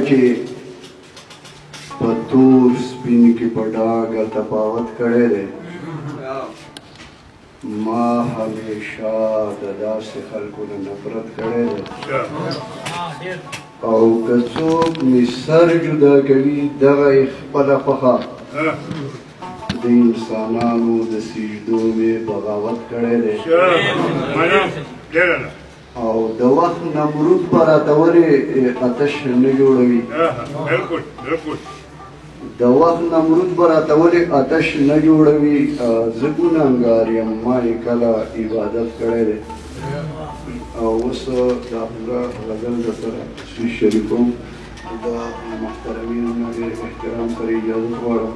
چې په تور سپین کې په ډاګه تفاوت کړی دی ما همیشه د داسې خلکو نه نفرت کړی دی او که څوک مې سر جدا کوي دغه یې خپله خوښه د انسانانو د سجدو مې بغاوت کړی دی او د وخت نمرود به راته ولې آتش نه جوړوي د وخت نمرود به راته ولې آتش نه جوړوي زه ګنهګار یم ما یې کله عبادت کړی دی او اوس دا پوره غزل درسره شریکوم د محترمینو نه ډېر احترام سره اجازت غواړم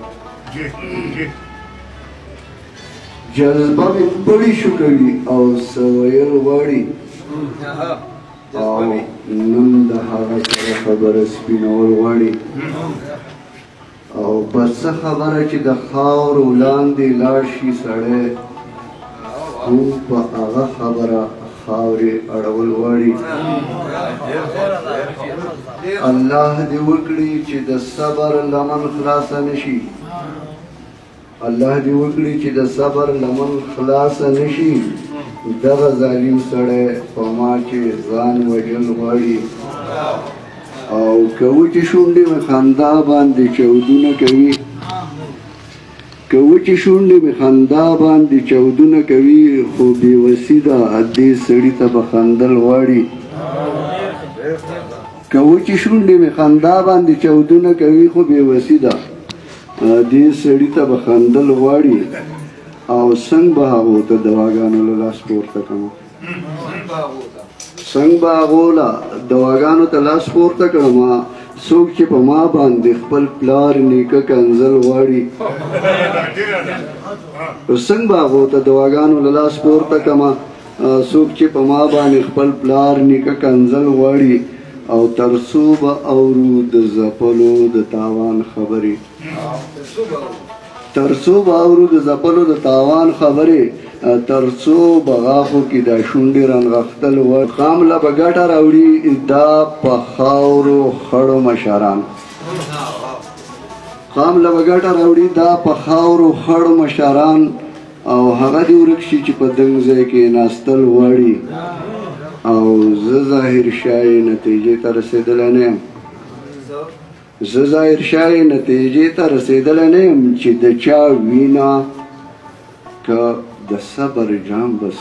جذبه مې پړي شو کوي او څه ویل غواړي او نن د هغه سره خبره سپینول غواړي او په څه خبره چې د خاورو لاندې لاړ شي سړی هم په هغه خبره خاورې اړول غواړي الله دې وکړي چې د صبر لمن خلاصه نشي الله دې وکړي چې د صبر لمن خلاصه نشي دغه ظالم سړی په ما چې ځان وژل غواړي او که وچې شونډې مې خندا باندې چودونه کوي که وچې شونډې مې خندا باندې چودونه کوي خو بېوسي ده دې سړي ته به خندل غواړي که وچې شونډې مې خندا باندې چودونه کوي خو بېوسي ده دې سړي ته به خندل غواړي او څنګه به هغو ته دواګانو له لاس پورته کړم څنګه به هغو له دواګانو ته لاس پورته کړم څوک چې په ما باندې خپل پلار نیکه کنځل غواړي څنګه به هغو ته دواګانو له لاس پورته کړم څوک چې په ما باندې خپل پلار نیکه کنځل غواړي او تر څو به اورو د ځپلو د تاوان خبرې تر څو به اورو د ځپلو د تاوان خبرې تر څو به غاښو کې دا شونډې رنغښتل وړ قام له به ګټه راوړي دا په خاورو خړو مشران قام له به ګټه راوړي دا په خاورو خړو مشران او هغه دې ورک شي چې په دنګ ځای کې ناستل غواړي او زه ظاهر شاه نتیجې ته رسېدلی نه یم زه ظاهر شاه نتیجې ته رسېدلی نه یم چې د چا وینه که د صبر جام بس